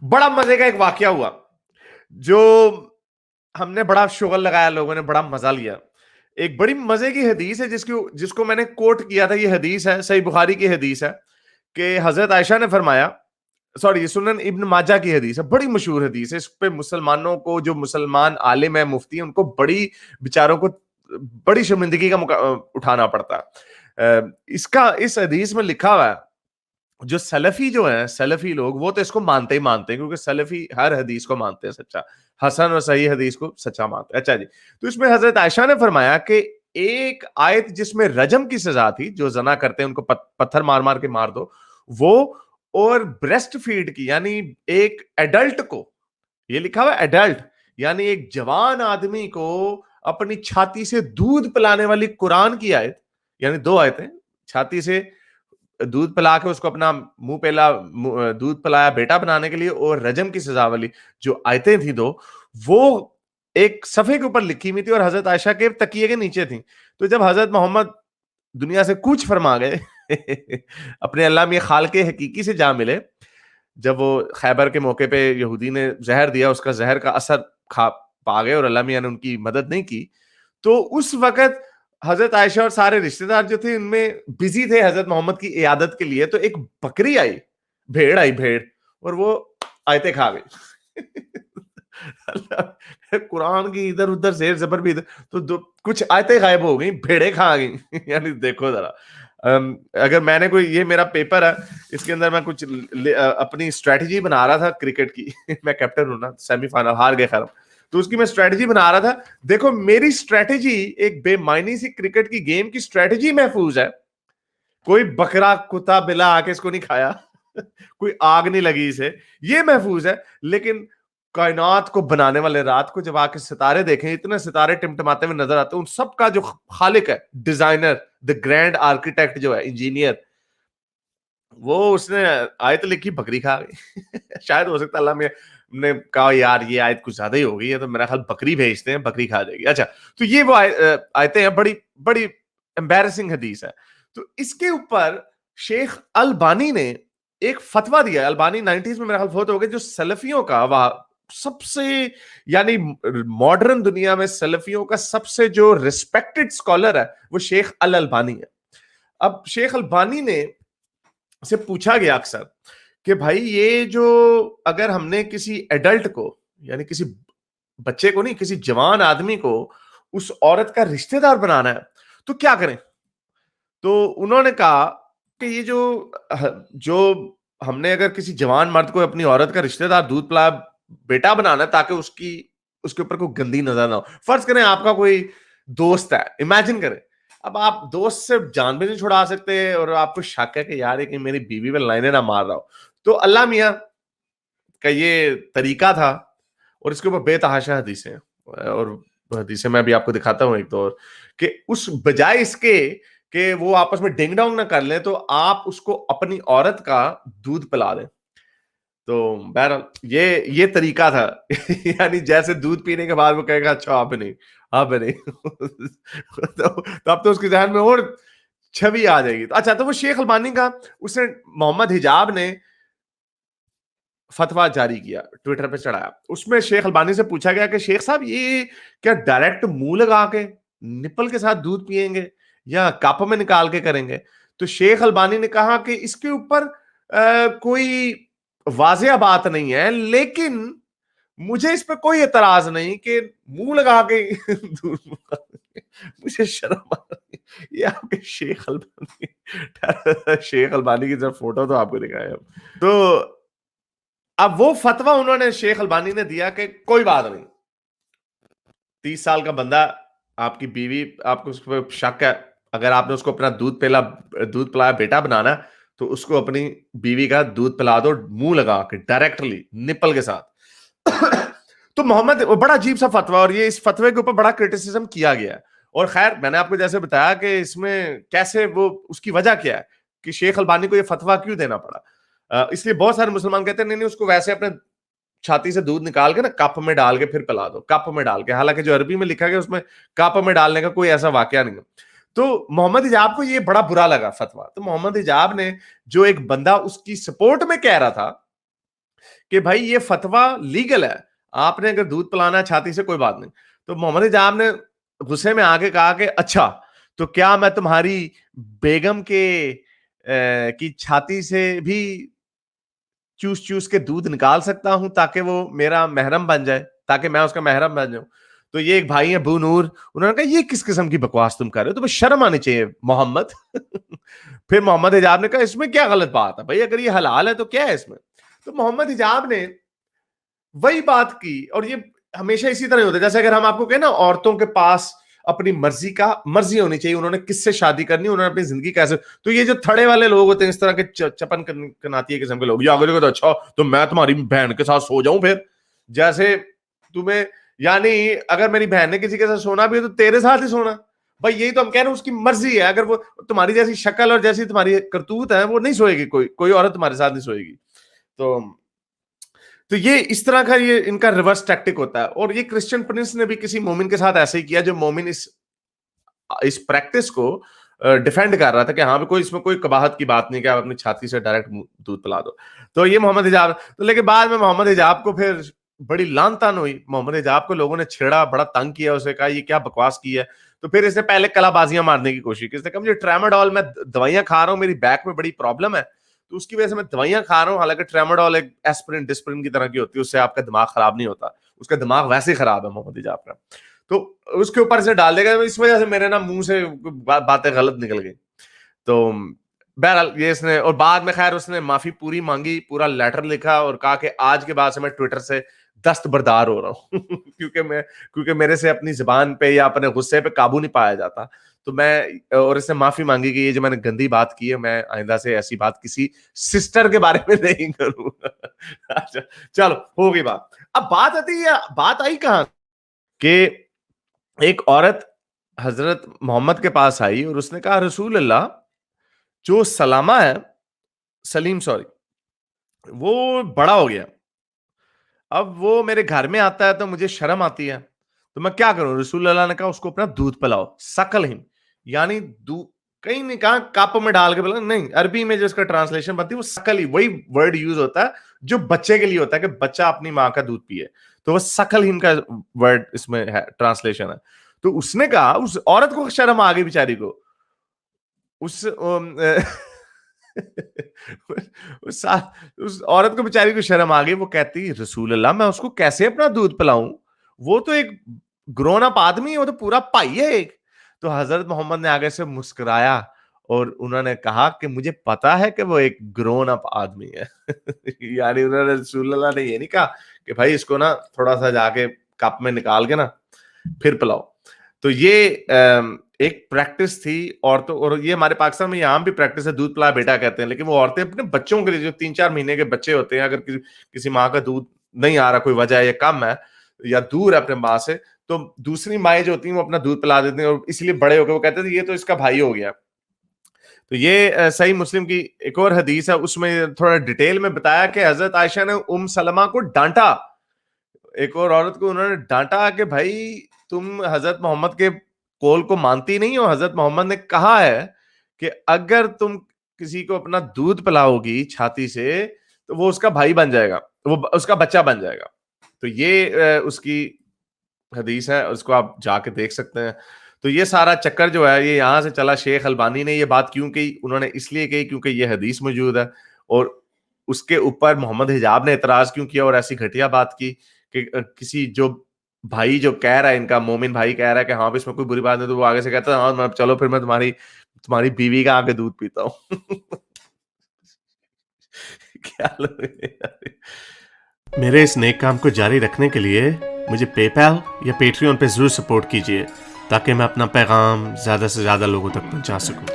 بڑا مزے کا ایک واقعہ ہوا جو ہم نے بڑا شغل لگایا, لوگوں نے بڑا مزہ لیا. ایک بڑی مزے کی حدیث ہے جس کو میں نے کوٹ کیا تھا. یہ حدیث ہے, صحیح بخاری کی حدیث ہے کہ حضرت عائشہ نے فرمایا, سوری سنن ابن ماجہ کی حدیث ہے, بڑی مشہور حدیث ہے. اس پہ مسلمانوں کو, جو مسلمان عالم ہے, مفتی ہیں, ان کو بڑی بیچاروں کو بڑی شرمندگی کا اٹھانا پڑتا ہے. اس حدیث میں لکھا ہوا ہے, جو سلفی جو ہیں, سلفی لوگ, وہ تو اس کو مانتے ہی مانتے ہیں, کیونکہ سلفی ہر حدیث کو مانتے ہیں سچا, حسن اور صحیح حدیث کو سچا مانتے ہیں. اچھا جی, تو اس میں حضرت عائشہ نے فرمایا کہ ایک آیت جس میں رجم کی سزا تھی, جو زنا کرتے ہیں ان کو پتھر مار مار کے مار دو, وہ, اور بریسٹ فیڈ کی, یعنی ایک ایڈلٹ کو, یہ لکھا ہوا ایڈلٹ یعنی ایک جوان آدمی کو اپنی چھاتی سے دودھ پلانے والی قرآن کی آیت, یعنی دو آیتیں, چھاتی سے دودھ پلا کے اس کو اپنا منہ پہلا دودھ پلایا بیٹا بنانے کے لیے, اور رجم کی سزا والی جو آیتیں تھیں دو, وہ ایک صفحے کے اوپر لکھی ہوئی تھی اور حضرت عائشہ کے تکیے کے نیچے تھیں. تو جب حضرت محمد دنیا سے کوچ فرما گئے اپنے اللہ میں خالق حقیقی سے جا ملے, جب وہ خیبر کے موقع پہ یہودی نے زہر دیا, اس کا زہر کا اثر پا گئے اور اللہ میاں نے ان کی مدد نہیں کی, تو اس وقت حضرت عائشہ اور سارے رشتہ دار جو تھے ان میں بزی تھے حضرت محمد کی عیادت کے لیے. تو ایک بکری آئی, بھیڑ آئی, بھیڑ, اور وہ آیتیں کھا گئی. قرآن کی ادھر ادھر زیر زبر بھی تو کچھ آیتیں غائب ہو گئی, بھیڑیں کھا گئی. یعنی دیکھو ذرا, اگر میں نے کوئی, یہ میرا پیپر ہے, اس کے اندر میں کچھ اپنی اسٹریٹجی بنا رہا تھا کرکٹ کی, میں کیپٹن ہوں نا, سیمی فائنل ہار گئے خیر, تو اس کی میں اسٹریٹجی بنا رہا تھا. دیکھو میری اسٹریٹجی ایک بے معنی سی کرکٹ کی گیم کی اسٹریٹجی محفوظ ہے, کوئی بکرا کتا بلا آ کے اس کو نہیں کھایا, کوئی آگ نہیں لگی اسے, یہ محفوظ ہے. لیکن کائنات کو بنانے والے, رات کو جب آ کے ستارے دیکھیں, اتنے ستارے ٹمٹماتے ہوئے نظر آتے ہیں, ان سب کا جو خالق ہے, ڈیزائنر, دا گرینڈ آرکیٹیکٹ جو ہے, انجینئر, وہ اس نے آیت لکھی, بکری کھا گئی. شاید ہو سکتا اللہ میں نے کہا یار یہ آیت کچھ زیادہ ہی ہو گئی ہے, تو میرا خیال بکری بھیجتے ہیں, بکری کھا جائے گی. اچھا, تو یہ وہ آیتیں ہیں, بڑی بڑی امبیرسنگ حدیث ہے. تو اس کے اوپر شیخ البانی نے ایک فتویٰ دیا. البانی 90s میں میرا خیال فوت ہو گئے, جو سلفیوں کا سب سے, یعنی ماڈرن دنیا میں سلفیوں کا سب سے جو ریسپیکٹڈ اسکالر ہے, وہ شیخ البانی ہے. اب شیخ البانی نے سے پوچھا گیا اکثر کہ بھائی یہ جو, اگر ہم نے کسی ایڈلٹ کو, یعنی کسی بچے کو نہیں, کسی جوان آدمی کو اس عورت کا رشتہ دار بنانا ہے تو کیا کریں؟ تو انہوں نے کہا کہ یہ جو ہم نے اگر کسی جوان مرد کو اپنی عورت کا رشتہ دار دودھ پلا بیٹا بنانا ہے تاکہ اس کے اوپر کوئی گندی نظر نہ ہو. فرض کریں آپ کا کوئی دوست ہے, امیجن کریں, اب آپ دوست سے جان بھی نہیں چھڑا سکتے اور آپ کو شک ہے کہ یار کہ میری بیوی پہ لائنیں نہ مار رہا ہو. تو اللہ میاں کا یہ طریقہ تھا, اور اس کے اوپر بے تحاشا حدیثیں, اور حدیثیں میں بھی آپ کو دکھاتا ہوں ایک دور, کہ اس بجائے اس کے کہ وہ آپس میں ڈنگ ڈونگ نہ کر لیں, تو آپ اس کو اپنی عورت کا دودھ پلا دیں. تو بہرحال یہ طریقہ تھا. یعنی جیسے دودھ پینے کے بعد وہ کہے گا اچھا آپ نہیں, آپ نہیں, تو اب تو اس کے ذہن میں اور چھوی آ جائے گی. اچھا, تو وہ شیخ البانی کا, اس نے محمد حجاب نے فتویٰ جاری کیا, ٹویٹر پہ چڑھایا. اس میں شیخ البانی سے پوچھا گیا کہ شیخ صاحب یہ کیا ڈائریکٹ منہ لگا کے نپل کے ساتھ دودھ پیئیں گے یا کپ میں نکال کے کریں گے؟ تو شیخ البانی نے کہا کہ اس کے اوپر کوئی واضح بات نہیں ہے, لیکن مجھے اس پہ کوئی اعتراض نہیں کہ منہ لگا کے مجھے شرم آ رہی. یہ آپ کے شیخ البانی کی جب فوٹو تو آپ کو دکھایا. تو اب وہ فتویٰ انہوں نے, شیخ البانی نے دیا کہ کوئی بات نہیں, 30 سال کا بندہ, آپ کی بیوی, آپ کو اس پہ شک ہے, اگر آپ نے اس کو اپنا دودھ پلایا بیٹا بنانا تو اس کو اپنی بیوی کا دودھ پلا دو منہ لگا کے, ڈائریکٹلی نپل کے ساتھ. تو محمد, بڑا عجیب سا فتویٰ, اور یہ اس فتوے کے اوپر بڑا کرٹیسزم کیا گیا ہے. اور خیر میں نے آپ کو جیسے بتایا کہ اس میں کیسے, وہ اس کی وجہ کیا ہے کہ شیخ البانی کو یہ فتویٰ کیوں دینا پڑا. اس لیے بہت سارے مسلمان کہتے ہیں نہیں اس کو ویسے اپنے چھاتی سے دودھ نکال کے نا کپ میں ڈال کے پھر پلا دو, کپ میں ڈال کے, حالانکہ جو عربی میں لکھا گیا اس میں کپ میں ڈالنے کا کوئی ایسا واقعہ نہیں ہے. تو محمد حجاب کو یہ بڑا برا لگا فتویٰ. تو محمد حجاب نے, جو ایک بندہ اس کی سپورٹ میں کہہ رہا تھا کہ بھائی یہ فتویٰ لیگل ہے, آپ نے اگر دودھ پلانا ہے چھاتی سے کوئی بات نہیں. تو محمد حجاب نے غصے میں آ کے کہا کہ اچھا تو کیا میں تمہاری بیگم کی چھاتی سے بھی چوس چوس کے دودھ نکال سکتا ہوں تاکہ وہ میرا محرم بن جائے, تاکہ میں اس کا محرم بن جاؤں. تو یہ ایک بھائی ہیں بو نور, انہوں نے کہا یہ کس قسم کی بکواس تم کر رہے ہو, تمہیں شرم آنی چاہیے محمد. پھر محمد حجاب نے کہا اس میں کیا غلط بات ہے بھائی, اگر یہ حلال ہے تو کیا ہے اس میں. تو محمد حجاب نے وہی بات کی, اور یہ ہمیشہ اسی طرح ہوتا ہے جیسے اگر ہم آپ کو کہیں نا عورتوں کے پاس اپنی مرضی ہونی چاہیے, انہوں نے کس سے شادی کرنی, انہوں نے اپنی زندگی کیسے. تو یہ جو تھڑے والے لوگ ہوتے ہیں اس طرح کے چپن کناتی قسم کے لوگ, یہ آگے اچھا تو میں تمہاری بہن کے ساتھ سو جاؤں, پھر جیسے تمہیں یعنی اگر میری بہن نے کسی کے ساتھ سونا بھی ہے تو تیرے ساتھ ہی سونا بھائی, یہی تو ہم کہہ رہے ہیں اس کی مرضی ہے. اگر وہ تمہاری جیسی شکل اور جیسی تمہاری کرتوت ہے وہ نہیں سوئے گی, کوئی عورت تمہارے ساتھ نہیں سوئے گی. تو یہ اس طرح کا یہ ان کا ریورس ٹیکٹک ہوتا ہے. اور یہ کرسچن پرنس نے بھی کسی مومن کے ساتھ ایسے ہی کیا, جو مومن اس پریکٹس کو ڈیفینڈ کر رہا تھا کہ ہاں کوئی اس میں کوئی قباحت کی بات نہیں کہ آپ اپنی چھاتی سے ڈائریکٹ دودھ پلا دو. تو یہ محمد حجاب, تو لیکن بعد میں محمد حجاب کو پھر بڑی لان تان ہوئی, محمد حجاب کو لوگوں نے چھیڑا, بڑا تنگ کیا, اسے کہا یہ کیا بکواس کی ہے. تو پھر اس نے پہلے کلا بازیاں مارنے کی کوشش کی, اس نے کہا مجھے ٹریماڈول, میں دوائیاں کھا رہا ہوں, میری بیک میں بڑی پرابلم ہے تو اس کی وجہ سے میں دوائیاں کھا رہا ہوں. حالانکہ ٹریماڈول ایک ایسپرین ڈسپرین کی طرح کی ہوتی ہے, اس سے آپ کا دماغ خراب نہیں ہوتا, اس کا دماغ ویسے ہی خراب ہے محمد حجاب کا. تو اس کے اوپر سے ڈال دے گا, اس وجہ سے میرے نا منہ سے باتیں غلط نکل گئی. تو بہرحال یہ اس نے, اور بعد میں خیر اس نے معافی پوری مانگی, پورا لیٹر لکھا اور کہا کہ آج کے بعد سے میں ٹویٹر سے دستبردار ہو رہا ہوں کیونکہ میرے سے اپنی زبان پہ یا اپنے غصے پہ قابو نہیں پایا جاتا. تو میں, اور اس نے معافی مانگی کہ یہ جو میں نے گندی بات کی ہے میں آئندہ سے ایسی بات کسی سسٹر کے بارے میں نہیں کروں. چلو ہو گئی بات. اب بات آتی ہے, بات آئی کہاں کہ ایک عورت حضرت محمد کے پاس آئی اور اس نے کہا رسول اللہ, جو سلامہ ہے, سلیم سوری, وہ بڑا ہو گیا, اب وہ میرے گھر میں آتا ہے تو مجھے شرم آتی ہے, تو میں کیا کروں. رسول اللہ نے کہا اس کو اپنا دودھ پلاؤ, سکل ہم, یعنی کہیں نہیں کہا کپ میں ڈال کے پلاؤ, نہیں, عربی میں جو اس کا ٹرانسلیشن بنتی ہے وہ سکل ہی, وہی ورڈ یوز ہوتا ہے جو بچے کے لیے ہوتا ہے کہ بچہ اپنی ماں کا دودھ پیے, تو وہ سکل ہم کا ورڈ اس میں ہے, ٹرانسلیشن ہے. تو اس نے کہا, اس عورت کو شرم آ گئی بیچاری کو, اس عورت کو بیچاری کو شرم آ گئی. وہ کہتی رسول اللہ میں اس کو کیسے اپنا دودھ پلاؤں, وہ تو ایک گرون اپ آدمی ہے, وہ تو پورا پائی ہے ایک. تو حضرت محمد نے آگے سے مسکرایا اور انہوں نے کہا کہ مجھے پتا ہے کہ وہ ایک گرون اپ آدمی ہے. یعنی انہوں نے, رسول اللہ نے یہ نہیں کہا کہ بھائی اس کو نا تھوڑا سا جا کے کپ میں نکال کے نا پھر پلاؤ. تو یہ ایک پریکٹس تھی عورتوں, اور یہ ہمارے پاکستان میں یہاں بھی پریکٹس ہے, دودھ پلا بیٹا کہتے ہیں, لیکن وہ عورتیں اپنے بچوں کے لیے جو 3-4 مہینے کے بچے ہوتے ہیں, اگر کسی ماں کا دودھ نہیں آ رہا, کوئی وجہ یا کم ہے یا دور ہے اپنے ماں سے, تو دوسری مائیں جو ہوتی ہیں وہ اپنا دودھ پلا دیتی ہیں, اور اس لیے بڑے ہو کے وہ کہتے ہیں یہ تو اس کا بھائی ہو گیا. تو یہ صحیح مسلم کی ایک اور حدیث ہے, اس میں تھوڑا ڈیٹیل میں بتایا کہ حضرت عائشہ نے ام سلمہ کو ڈانٹا, ایک اور عورت کو انہوں نے ڈانٹا کہ بھائی تم حضرت محمد کے قول کو مانتی نہیں ہو. حضرت محمد نے کہا ہے کہ اگر تم کسی کو اپنا دودھ پلاؤ گی چھاتی سے تو وہ اس کا بھائی بن جائے گا, وہ اس کا بچہ بن جائے گا. تو یہ اس کی حدیث ہے, اس کو آپ جا کے دیکھ سکتے ہیں. تو یہ سارا چکر جو ہے یہ یہاں سے چلا. شیخ البانی نے یہ بات کیوں کہی, انہوں نے اس لیے کہی کیونکہ یہ حدیث موجود ہے, اور اس کے اوپر محمد حجاب نے اعتراض کیوں کیا اور ایسی گھٹیا بات کی کہ کسی جو بھائی جو کہہ رہا ہے, ان کا مومن بھائی کہہ رہا ہے کہ ہاں اس میں کوئی بری بات نہیں, تو وہ آگے سے کہتا ہے ہاں چلو پھر میں تمہاری بیوی کا آگے دودھ پیتا ہوں. کیا میرے اس نیک کام کو جاری رکھنے کے لیے مجھے پے پیل یا پیٹریون پہ ضرور سپورٹ کیجیے تاکہ میں اپنا پیغام زیادہ سے زیادہ لوگوں تک پہنچا سکوں.